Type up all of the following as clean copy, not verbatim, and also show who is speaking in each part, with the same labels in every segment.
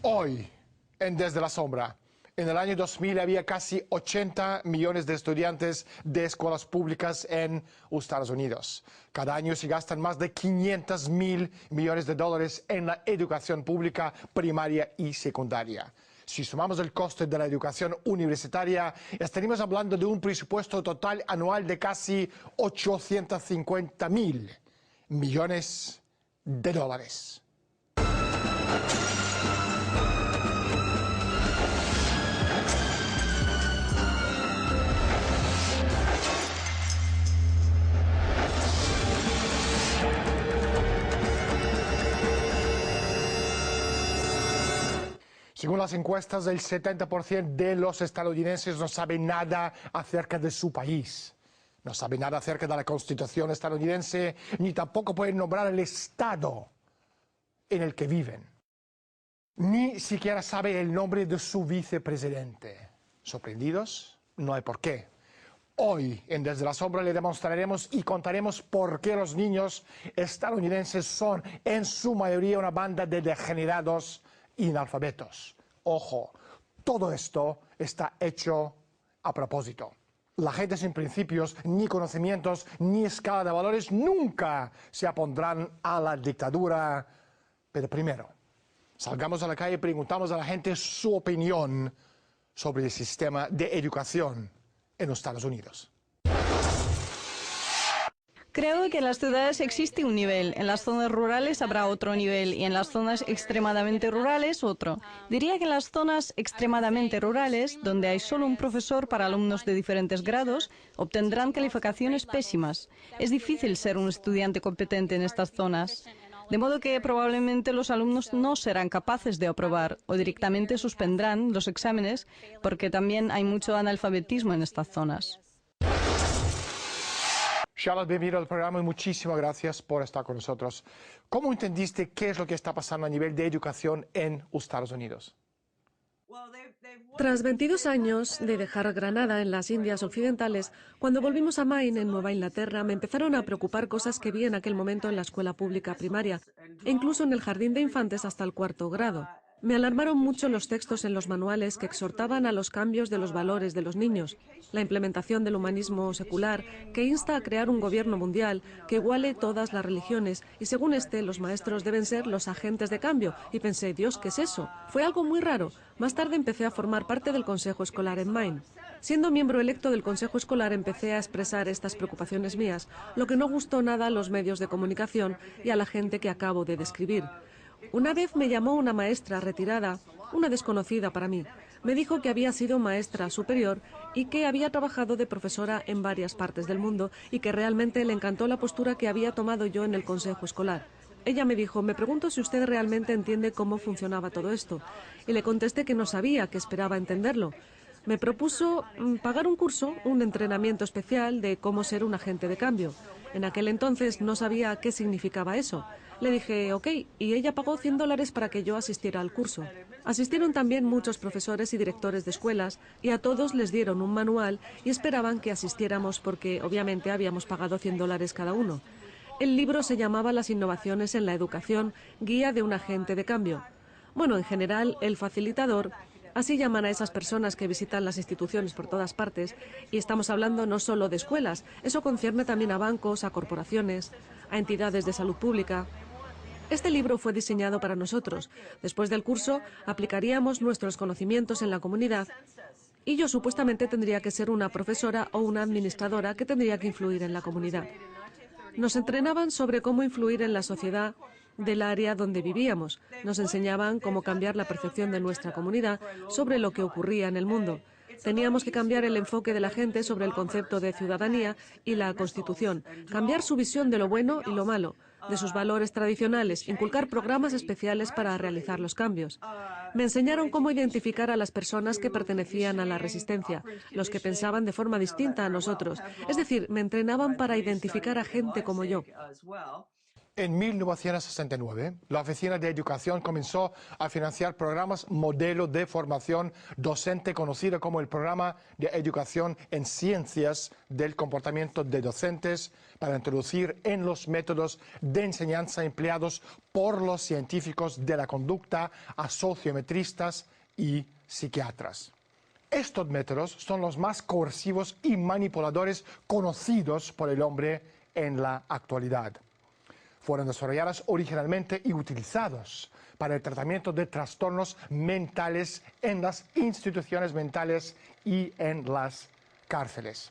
Speaker 1: Hoy, en Desde la Sombra, en el año 2000 había casi 80 millones de estudiantes de escuelas públicas en Estados Unidos. Cada año se gastan más de 500.000 millones de dólares en la educación pública primaria y secundaria. Si sumamos el coste de la educación universitaria, estaríamos hablando de un presupuesto total anual de casi 850.000 millones de dólares. Según las encuestas, el 70% de los estadounidenses no sabe nada acerca de su país. No sabe nada acerca de la Constitución estadounidense, ni tampoco pueden nombrar el estado en el que viven. Ni siquiera sabe el nombre de su vicepresidente. ¿Sorprendidos? No hay por qué. Hoy, en Desde la Sombra, le demostraremos y contaremos por qué los niños estadounidenses son, en su mayoría, una banda de degenerados analfabetos. Ojo, todo esto está hecho a propósito. La gente sin principios, ni conocimientos, ni escala de valores nunca se opondrán a la dictadura. Pero primero, salgamos a la calle y preguntamos a la gente su opinión sobre el sistema de educación en los Estados Unidos.
Speaker 2: Creo que en las ciudades existe un nivel, en las zonas rurales habrá otro nivel y en las zonas extremadamente rurales otro. Diría que en las zonas extremadamente rurales, donde hay solo un profesor para alumnos de diferentes grados, obtendrán calificaciones pésimas. Es difícil ser un estudiante competente en estas zonas. De modo que probablemente los alumnos no serán capaces de aprobar o directamente suspendrán los exámenes porque también hay mucho analfabetismo en estas zonas.
Speaker 1: Charlotte, bienvenido al programa y muchísimas gracias por estar con nosotros. ¿Cómo entendiste qué es lo que está pasando a nivel de educación en Estados Unidos?
Speaker 3: Tras 22 años de dejar Granada en las Indias Occidentales, cuando volvimos a Maine, en Nueva Inglaterra, me empezaron a preocupar cosas que vi en aquel momento en la escuela pública primaria e incluso en el jardín de infantes hasta el 4º grado. Me alarmaron mucho los textos en los manuales que exhortaban a los cambios de los valores de los niños, la implementación del humanismo secular que insta a crear un gobierno mundial que iguale todas las religiones y según los maestros deben ser los agentes de cambio. Y pensé, Dios, ¿qué es eso? Fue algo muy raro. Más tarde empecé a formar parte del consejo escolar en Maine. Siendo miembro electo del consejo escolar empecé a expresar estas preocupaciones mías, lo que no gustó nada a los medios de comunicación y a la gente que acabo de describir. Una vez me llamó una maestra retirada, una desconocida para mí. Me dijo que había sido maestra superior y que había trabajado de profesora en varias partes del mundo y que realmente le encantó la postura que había tomado yo en el consejo escolar. Ella me dijo, me pregunto si usted realmente entiende cómo funcionaba todo esto. Y le contesté que no sabía, que esperaba entenderlo. Me propuso pagar un curso, un entrenamiento especial de cómo ser un agente de cambio. En aquel entonces no sabía qué significaba eso. Le dije, ok, y ella pagó $100 para que yo asistiera al curso. Asistieron también muchos profesores y directores de escuelas y a todos les dieron un manual y esperaban que asistiéramos porque obviamente habíamos pagado $100 cada uno. El libro se llamaba Las innovaciones en la educación, guía de un agente de cambio. Bueno, en general, el facilitador, así llaman a esas personas que visitan las instituciones por todas partes, y estamos hablando no solo de escuelas, eso concierne también a bancos, a corporaciones, a entidades de salud pública. Este libro fue diseñado para nosotros. Después del curso, aplicaríamos nuestros conocimientos en la comunidad y yo supuestamente tendría que ser una profesora o una administradora que tendría que influir en la comunidad. Nos entrenaban sobre cómo influir en la sociedad del área donde vivíamos. Nos enseñaban cómo cambiar la percepción de nuestra comunidad sobre lo que ocurría en el mundo. Teníamos que cambiar el enfoque de la gente sobre el concepto de ciudadanía y la Constitución, cambiar su visión de lo bueno y lo malo, de sus valores tradicionales, inculcar programas especiales para realizar los cambios. Me enseñaron cómo identificar a las personas que pertenecían a la resistencia, los que pensaban de forma distinta a nosotros. Es decir, me entrenaban para identificar a gente como yo.
Speaker 1: En 1969, la Oficina de Educación comenzó a financiar programas modelo de formación docente conocido como el Programa de Educación en Ciencias del Comportamiento de Docentes para introducir en los métodos de enseñanza empleados por los científicos de la conducta a sociometristas y psiquiatras. Estos métodos son los más coercivos y manipuladores conocidos por el hombre en la actualidad. Fueron desarrollados originalmente y utilizados para el tratamiento de trastornos mentales en las instituciones mentales y en las cárceles.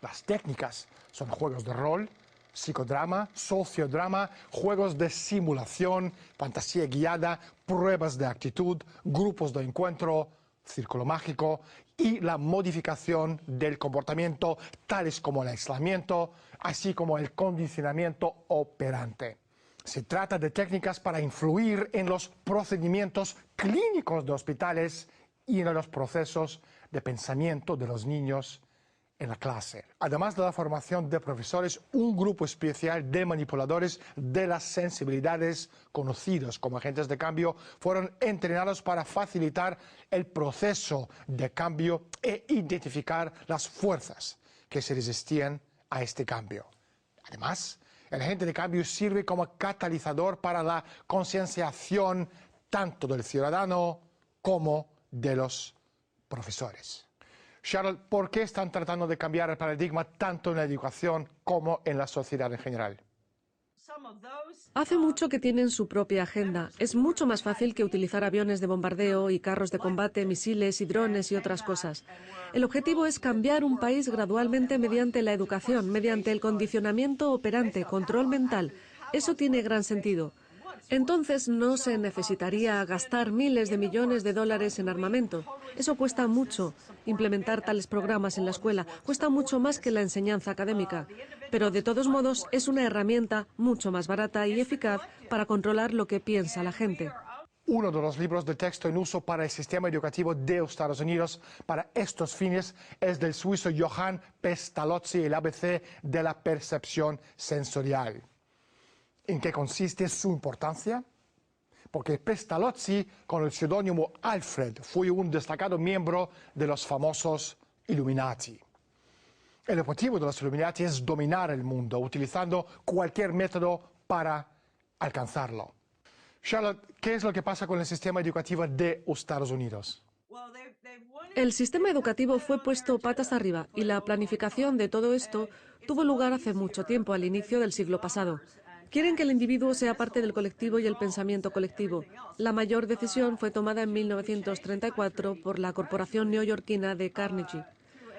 Speaker 1: Las técnicas son juegos de rol, psicodrama, sociodrama, juegos de simulación, fantasía guiada, pruebas de actitud, grupos de encuentro, círculo mágico y la modificación del comportamiento, tales como el aislamiento, así como el condicionamiento operante. Se trata de técnicas para influir en los procedimientos clínicos de hospitales y en los procesos de pensamiento de los niños en la clase. Además de la formación de profesores, un grupo especial de manipuladores de las sensibilidades, conocidos como agentes de cambio, fueron entrenados para facilitar el proceso de cambio e identificar las fuerzas que se resistían a este cambio. Además, el agente de cambio sirve como catalizador para la concienciación tanto del ciudadano como de los profesores. Charlotte, ¿por qué están tratando de cambiar el paradigma tanto en la educación como en la sociedad en general?
Speaker 3: Hace mucho que tienen su propia agenda. Es mucho más fácil que utilizar aviones de bombardeo y carros de combate, misiles y drones y otras cosas. El objetivo es cambiar un país gradualmente mediante la educación, mediante el condicionamiento operante, control mental. Eso tiene gran sentido. Entonces no se necesitaría gastar miles de millones de dólares en armamento. Eso cuesta mucho. Implementar tales programas en la escuela cuesta mucho más que la enseñanza académica. Pero de todos modos es una herramienta mucho más barata y eficaz para controlar lo que piensa la gente.
Speaker 1: Uno de los libros de texto en uso para el sistema educativo de Estados Unidos para estos fines es del suizo Johann Pestalozzi, el ABC de la percepción sensorial. ¿En qué consiste su importancia? Porque Pestalozzi, con el seudónimo Alfred, fue un destacado miembro de los famosos Illuminati. El objetivo de los Illuminati es dominar el mundo, utilizando cualquier método para alcanzarlo. Charlotte, ¿qué es lo que pasa con el sistema educativo de Estados Unidos?
Speaker 3: El sistema educativo fue puesto patas arriba y la planificación de todo esto tuvo lugar hace mucho tiempo, al inicio del siglo pasado. Quieren que el individuo sea parte del colectivo y el pensamiento colectivo. La mayor decisión fue tomada en 1934 por la corporación neoyorquina de Carnegie.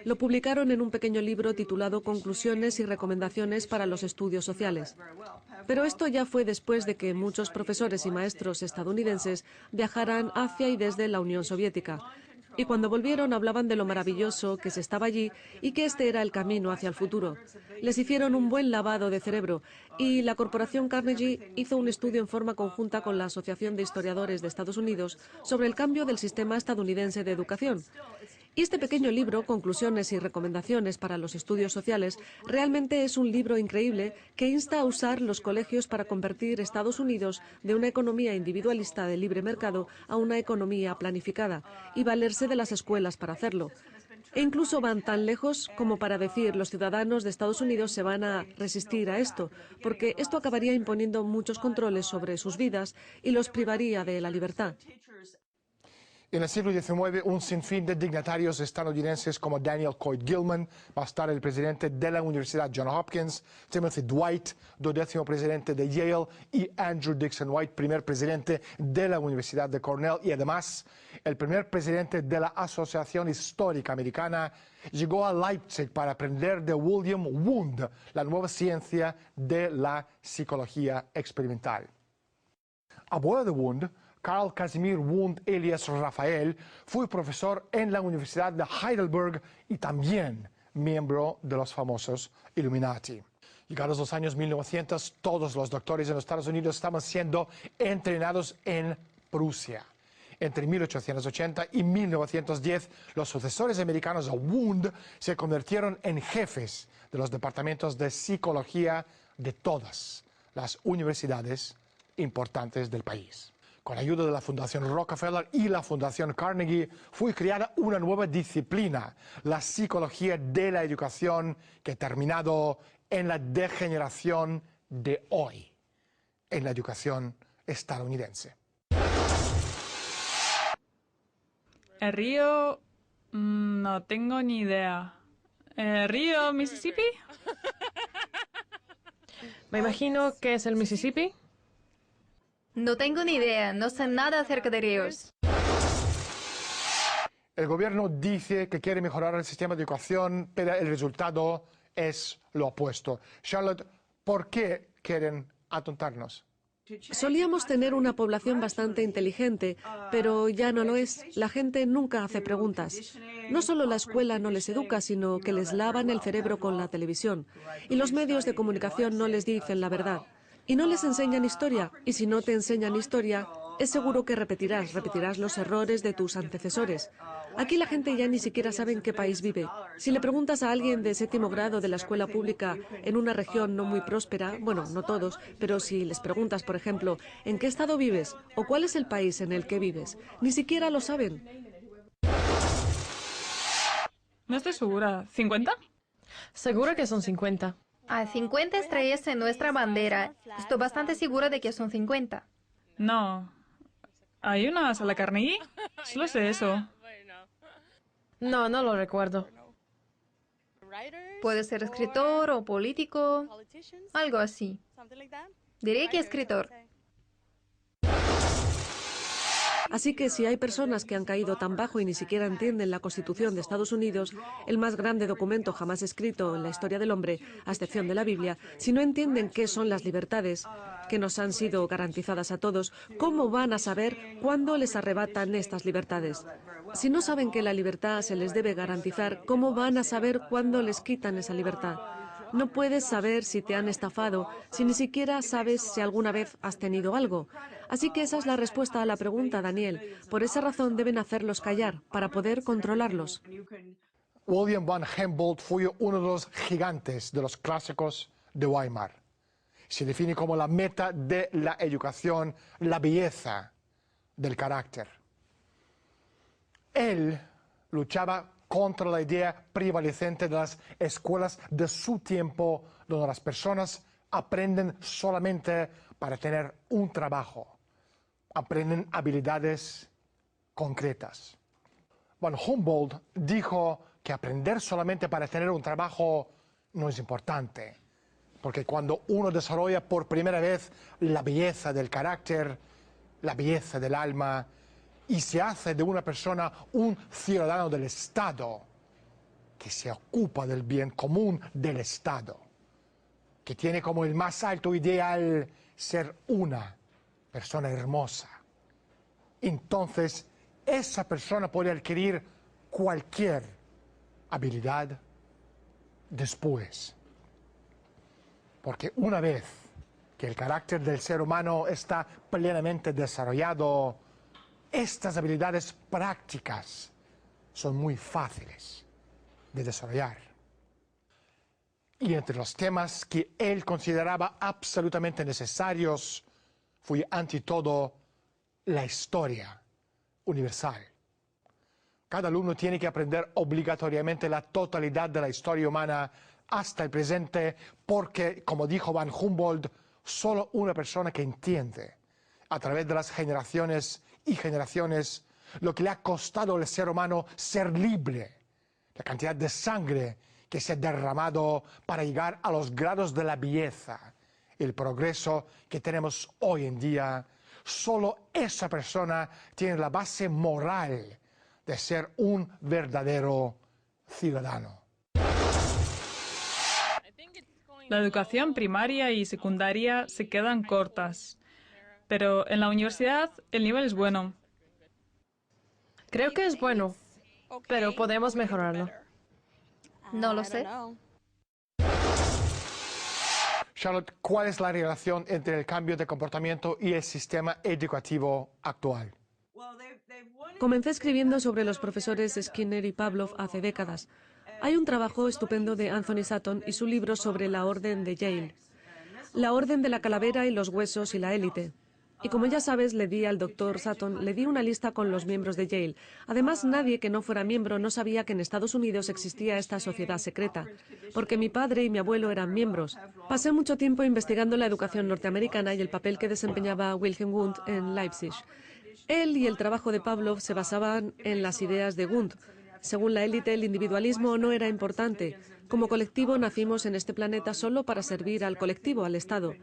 Speaker 3: Lo publicaron en un pequeño libro titulado Conclusiones y recomendaciones para los estudios sociales. Pero esto ya fue después de que muchos profesores y maestros estadounidenses viajaran hacia y desde la Unión Soviética. Y cuando volvieron hablaban de lo maravilloso que se estaba allí y que este era el camino hacia el futuro. Les hicieron un buen lavado de cerebro y la corporación Carnegie hizo un estudio en forma conjunta con la Asociación de Historiadores de Estados Unidos sobre el cambio del sistema estadounidense de educación. Y este pequeño libro, Conclusiones y recomendaciones para los estudios sociales, realmente es un libro increíble que insta a usar los colegios para convertir Estados Unidos de una economía individualista de libre mercado a una economía planificada y valerse de las escuelas para hacerlo. E incluso van tan lejos como para decir los ciudadanos de Estados Unidos se van a resistir a esto, porque esto acabaría imponiendo muchos controles sobre sus vidas y los privaría de la libertad.
Speaker 1: En el siglo XIX, un sinfín de dignatarios estadounidenses como Daniel Coit Gilman, más tarde el presidente de la Universidad Johns Hopkins, Timothy Dwight, 12º presidente de Yale, y Andrew Dickson White, primer presidente de la Universidad de Cornell y además el primer presidente de la Asociación Histórica Americana, llegó a Leipzig para aprender de William Wundt la nueva ciencia de la psicología experimental. Abuelo de Wundt, Carl Casimir Wundt Elias Rafael, fue profesor en la Universidad de Heidelberg y también miembro de los famosos Illuminati. Llegados los años 1900, todos los doctores en los Estados Unidos estaban siendo entrenados en Prusia. Entre 1880 y 1910, los sucesores americanos de Wundt se convirtieron en jefes de los departamentos de psicología de todas las universidades importantes del país. Con ayuda de la Fundación Rockefeller y la Fundación Carnegie fue creada una nueva disciplina, la psicología de la educación, que ha terminado en la degeneración de hoy, en la educación estadounidense.
Speaker 4: El río... no tengo ni idea. ¿El río Mississippi?
Speaker 5: Me imagino que es el Mississippi.
Speaker 6: No tengo ni idea, no sé nada acerca de ríos.
Speaker 1: El gobierno dice que quiere mejorar el sistema de educación, pero el resultado es lo opuesto. Charlotte, ¿por qué quieren atontarnos?
Speaker 3: Solíamos tener una población bastante inteligente, pero ya no lo es. La gente nunca hace preguntas. No solo la escuela no les educa, sino que les lavan el cerebro con la televisión. Y los medios de comunicación no les dicen la verdad. Y no les enseñan historia. Y si no te enseñan historia, es seguro que repetirás los errores de tus antecesores. Aquí la gente ya ni siquiera sabe en qué país vive. Si le preguntas a alguien de 7º grado de la escuela pública en una región no muy próspera, bueno, no todos, pero si les preguntas, por ejemplo, ¿en qué estado vives? ¿O cuál es el país en el que vives? Ni siquiera lo saben.
Speaker 4: No estoy segura. ¿50?
Speaker 5: Seguro que son 50.
Speaker 6: Hay 50 estrellas en nuestra bandera. Estoy bastante segura de que son 50.
Speaker 4: No. ¿Hay una sala Carnegie? Solo sé eso.
Speaker 5: No, no lo recuerdo.
Speaker 6: Puede ser escritor o político, algo así. Diré que escritor.
Speaker 3: Así que si hay personas que han caído tan bajo y ni siquiera entienden la Constitución de Estados Unidos, el más grande documento jamás escrito en la historia del hombre, a excepción de la Biblia, si no entienden qué son las libertades que nos han sido garantizadas a todos, ¿cómo van a saber cuándo les arrebatan estas libertades? Si no saben que la libertad se les debe garantizar, ¿cómo van a saber cuándo les quitan esa libertad? No puedes saber si te han estafado, si ni siquiera sabes si alguna vez has tenido algo. Así que esa es la respuesta a la pregunta, Daniel. Por esa razón deben hacerlos callar, para poder controlarlos.
Speaker 1: William von Humboldt fue uno de los gigantes de los clásicos de Weimar. Se define como la meta de la educación, la belleza del carácter. Él luchaba contra la idea prevalecente de las escuelas de su tiempo, donde las personas aprenden solamente para tener un trabajo, aprenden habilidades concretas. Von Humboldt dijo que aprender solamente para tener un trabajo no es importante, porque cuando uno desarrolla por primera vez la belleza del carácter, la belleza del alma, y se hace de una persona un ciudadano del Estado, que se ocupa del bien común del Estado, que tiene como el más alto ideal ser una persona hermosa. Entonces, esa persona puede adquirir cualquier habilidad después. Porque una vez que el carácter del ser humano está plenamente desarrollado, estas habilidades prácticas son muy fáciles de desarrollar. Y entre los temas que él consideraba absolutamente necesarios fue ante todo la historia universal. Cada alumno tiene que aprender obligatoriamente la totalidad de la historia humana hasta el presente, porque, como dijo von Humboldt, solo una persona que entiende a través de las generaciones y generaciones lo que le ha costado al ser humano ser libre, la cantidad de sangre que se ha derramado para llegar a los grados de la belleza, el progreso que tenemos hoy en día. Solo esa persona tiene la base moral de ser un verdadero ciudadano.
Speaker 4: La educación primaria y secundaria se quedan cortas, pero en la universidad el nivel es bueno.
Speaker 5: Creo que es bueno, pero podemos mejorarlo.
Speaker 6: No lo sé.
Speaker 1: Charlotte, ¿cuál es la relación entre el cambio de comportamiento y el sistema educativo actual?
Speaker 3: Comencé escribiendo sobre los profesores Skinner y Pavlov hace décadas. Hay un trabajo estupendo de Anthony Sutton y su libro sobre la orden de Yale. La Orden de la Calavera y los Huesos y la Élite. Y como ya sabes, le di al doctor Sutton, le di una lista con los miembros de Yale. Además, nadie que no fuera miembro no sabía que en Estados Unidos existía esta sociedad secreta, porque mi padre y mi abuelo eran miembros. Pasé mucho tiempo investigando la educación norteamericana y el papel que desempeñaba Wilhelm Wundt en Leipzig. Él y el trabajo de Pavlov se basaban en las ideas de Wundt. Según la élite, el individualismo no era importante. Como colectivo nacimos en este planeta solo para servir al colectivo, al Estado.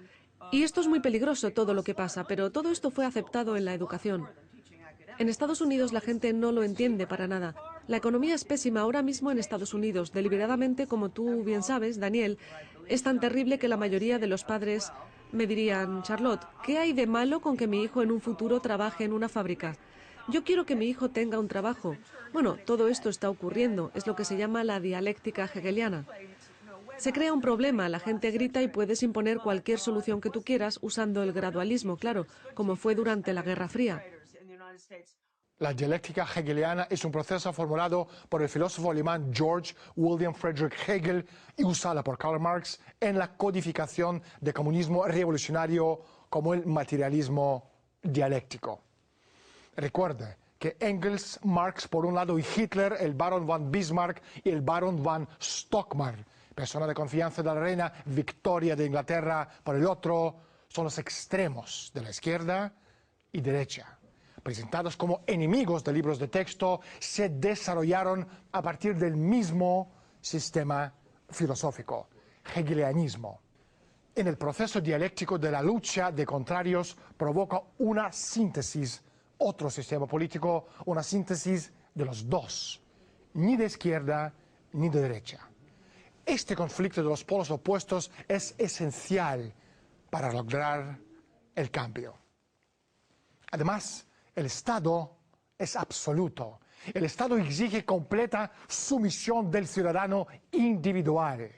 Speaker 3: Y esto es muy peligroso, todo lo que pasa, pero todo esto fue aceptado en la educación. En Estados Unidos la gente no lo entiende para nada. La economía es pésima ahora mismo en Estados Unidos. Deliberadamente, como tú bien sabes, Daniel, es tan terrible que la mayoría de los padres me dirían: Charlotte, ¿qué hay de malo con que mi hijo en un futuro trabaje en una fábrica? Yo quiero que mi hijo tenga un trabajo. Bueno, todo esto está ocurriendo. Es lo que se llama la dialéctica hegeliana. Se crea un problema, la gente grita y puedes imponer cualquier solución que tú quieras usando el gradualismo, claro, como fue durante la Guerra Fría.
Speaker 1: La dialéctica hegeliana es un proceso formulado por el filósofo alemán George William Friedrich Hegel y usada por Karl Marx en la codificación del comunismo revolucionario como el materialismo dialéctico. Recuerde que Engels, Marx por un lado y Hitler, el barón von Bismarck y el barón von Stockmar, persona de confianza de la reina Victoria de Inglaterra, por el otro, son los extremos de la izquierda y derecha. Presentados como enemigos de libros de texto, se desarrollaron a partir del mismo sistema filosófico, hegelianismo. En el proceso dialéctico de la lucha de contrarios provoca una síntesis, otro sistema político, una síntesis de los dos, ni de izquierda ni de derecha. Este conflicto de los polos opuestos es esencial para lograr el cambio. Además, el Estado es absoluto. El Estado exige completa sumisión del ciudadano individual.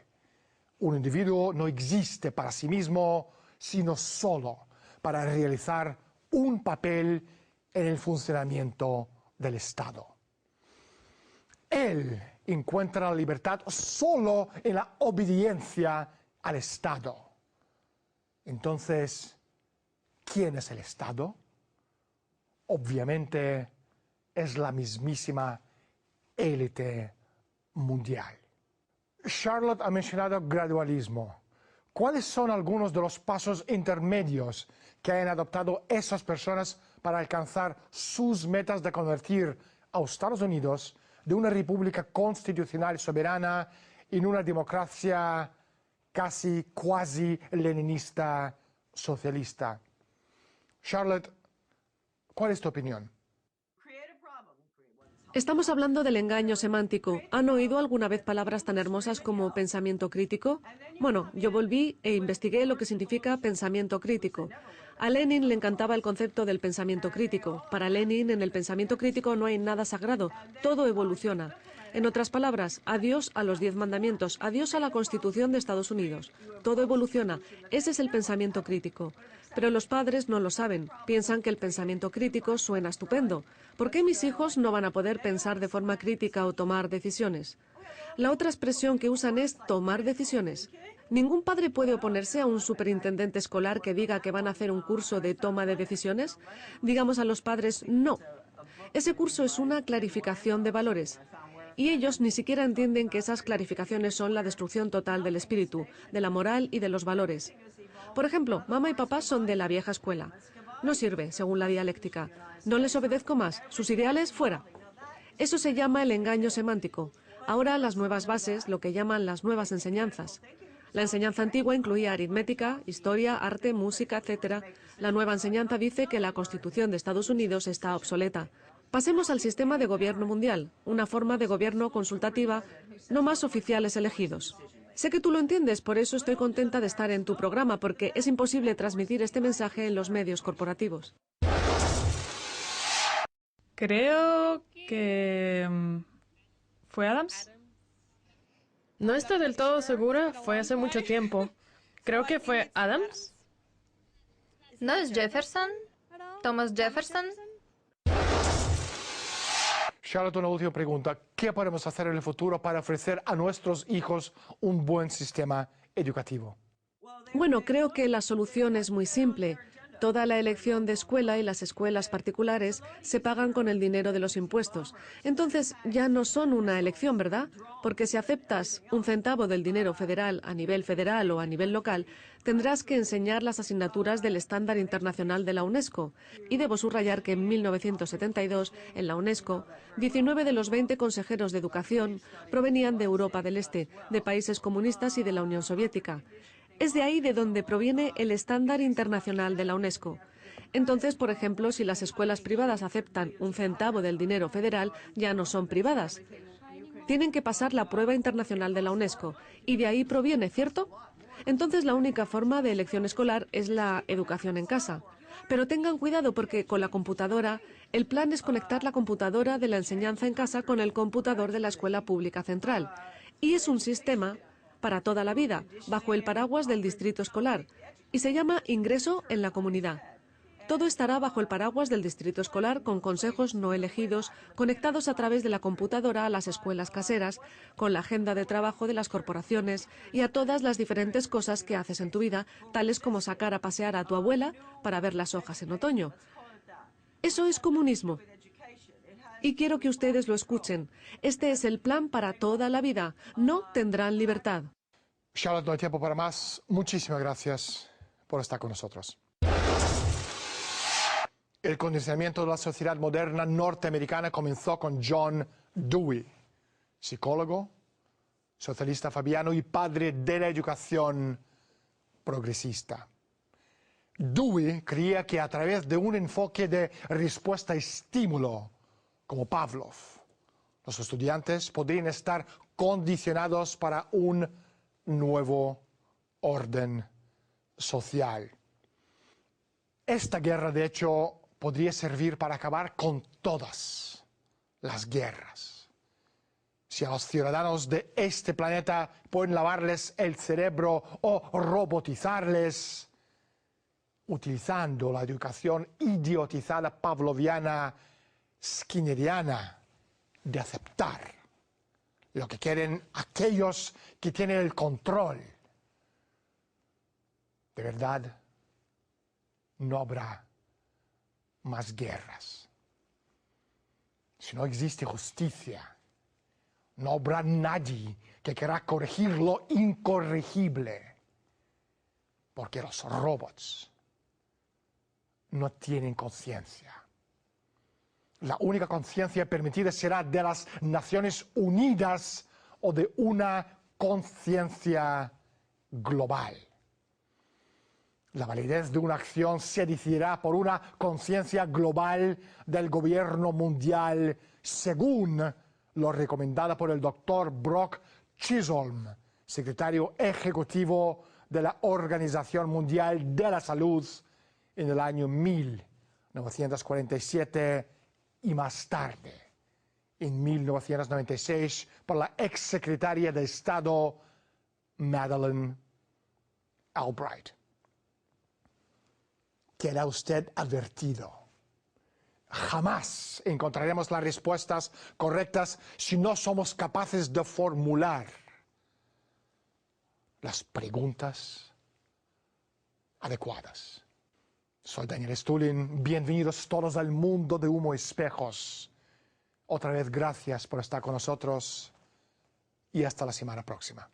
Speaker 1: Un individuo no existe para sí mismo, sino solo para realizar un papel en el funcionamiento del Estado. Él encuentra la libertad solo en la obediencia al Estado. Entonces, ¿quién es el Estado? Obviamente es la mismísima élite mundial. Charlotte ha mencionado gradualismo. ¿Cuáles son algunos de los pasos intermedios que han adoptado esas personas para alcanzar sus metas de convertir a Estados Unidos de una república constitucional soberana en una democracia casi cuasi-leninista socialista? Charlotte, ¿cuál es tu opinión?
Speaker 3: Estamos hablando del engaño semántico. ¿Han oído alguna vez palabras tan hermosas como pensamiento crítico? Bueno, yo volví e investigué lo que significa pensamiento crítico. A Lenin le encantaba el concepto del pensamiento crítico. Para Lenin, en el pensamiento crítico no hay nada sagrado, todo evoluciona. En otras palabras, adiós a los 10 mandamientos, adiós a la Constitución de Estados Unidos. Todo evoluciona. Ese es el pensamiento crítico. Pero los padres no lo saben. Piensan que el pensamiento crítico suena estupendo. ¿Por qué mis hijos no van a poder pensar de forma crítica o tomar decisiones? La otra expresión que usan es tomar decisiones. ¿Ningún padre puede oponerse a un superintendente escolar que diga que van a hacer un curso de toma de decisiones? Digamos a los padres, no. Ese curso es una clarificación de valores. Y ellos ni siquiera entienden que esas clarificaciones son la destrucción total del espíritu, de la moral y de los valores. Por ejemplo, mamá y papá son de la vieja escuela. No sirve, según la dialéctica. No les obedezco más. Sus ideales, fuera. Eso se llama el engaño semántico. Ahora las nuevas bases, lo que llaman las nuevas enseñanzas. La enseñanza antigua incluía aritmética, historia, arte, música, etc. La nueva enseñanza dice que la Constitución de Estados Unidos está obsoleta. Pasemos al sistema de gobierno mundial, una forma de gobierno consultativa, no más oficiales elegidos. Sé que tú lo entiendes, por eso estoy contenta de estar en tu programa, porque es imposible transmitir este mensaje en los medios corporativos.
Speaker 4: Creo que... ¿fue Adams?
Speaker 5: No estoy del todo segura, fue hace mucho tiempo. Creo que fue Adams.
Speaker 6: ¿No es Jefferson? ¿Thomas Jefferson?
Speaker 1: Charlotte, una última pregunta. ¿Qué podemos hacer en el futuro para ofrecer a nuestros hijos un buen sistema educativo?
Speaker 3: Bueno, creo que la solución es muy simple. Toda la elección de escuela y las escuelas particulares se pagan con el dinero de los impuestos. Entonces ya no son una elección, ¿verdad? Porque si aceptas un centavo del dinero federal a nivel federal o a nivel local, tendrás que enseñar las asignaturas del estándar internacional de la UNESCO. Y debo subrayar que en 1972, en la UNESCO, 19 de los 20 consejeros de educación provenían de Europa del Este, de países comunistas y de la Unión Soviética. Es de ahí de donde proviene el estándar internacional de la UNESCO. Entonces, por ejemplo, si las escuelas privadas aceptan un centavo del dinero federal, ya no son privadas. Tienen que pasar la prueba internacional de la UNESCO, y de ahí proviene, ¿cierto? Entonces, la única forma de elección escolar es la educación en casa. Pero tengan cuidado porque con la computadora, el plan es conectar la computadora de la enseñanza en casa con el computador de la escuela pública central. Y es un sistema para toda la vida, bajo el paraguas del distrito escolar, y se llama ingreso en la comunidad. Todo estará bajo el paraguas del distrito escolar con consejos no elegidos, conectados a través de la computadora a las escuelas caseras, con la agenda de trabajo de las corporaciones y a todas las diferentes cosas que haces en tu vida, tales como sacar a pasear a tu abuela para ver las hojas en otoño. Eso es comunismo. Y quiero que ustedes lo escuchen. Este es el plan para toda la vida. No tendrán libertad.
Speaker 1: Charlotte, no hay tiempo para más. Muchísimas gracias por estar con nosotros. El condicionamiento de la sociedad moderna norteamericana comenzó con John Dewey, psicólogo, socialista fabiano y padre de la educación progresista. Dewey creía que a través de un enfoque de respuesta-estímulo, como Pavlov, los estudiantes podrían estar condicionados para un nuevo orden social. Esta guerra, de hecho, podría servir para acabar con todas las guerras. Si a los ciudadanos de este planeta pueden lavarles el cerebro o robotizarles, utilizando la educación idiotizada pavloviana skinneriana de aceptar lo que quieren aquellos que tienen el control. De verdad, no habrá más guerras. Si no existe justicia, no habrá nadie que quiera corregir lo incorregible, porque los robots no tienen conciencia. La única conciencia permitida será de las Naciones Unidas o de una conciencia global. La validez de una acción se decidirá por una conciencia global del gobierno mundial, según lo recomendado por el Dr. Brock Chisholm, secretario ejecutivo de la Organización Mundial de la Salud en el año 1947 y más tarde, en 1996, por la exsecretaria de Estado Madeleine Albright. Queda usted advertido. Jamás encontraremos las respuestas correctas si no somos capaces de formular las preguntas adecuadas. Soy Daniel Stulin, bienvenidos todos al mundo de Humo Espejos. Otra vez gracias por estar con nosotros y hasta la semana próxima.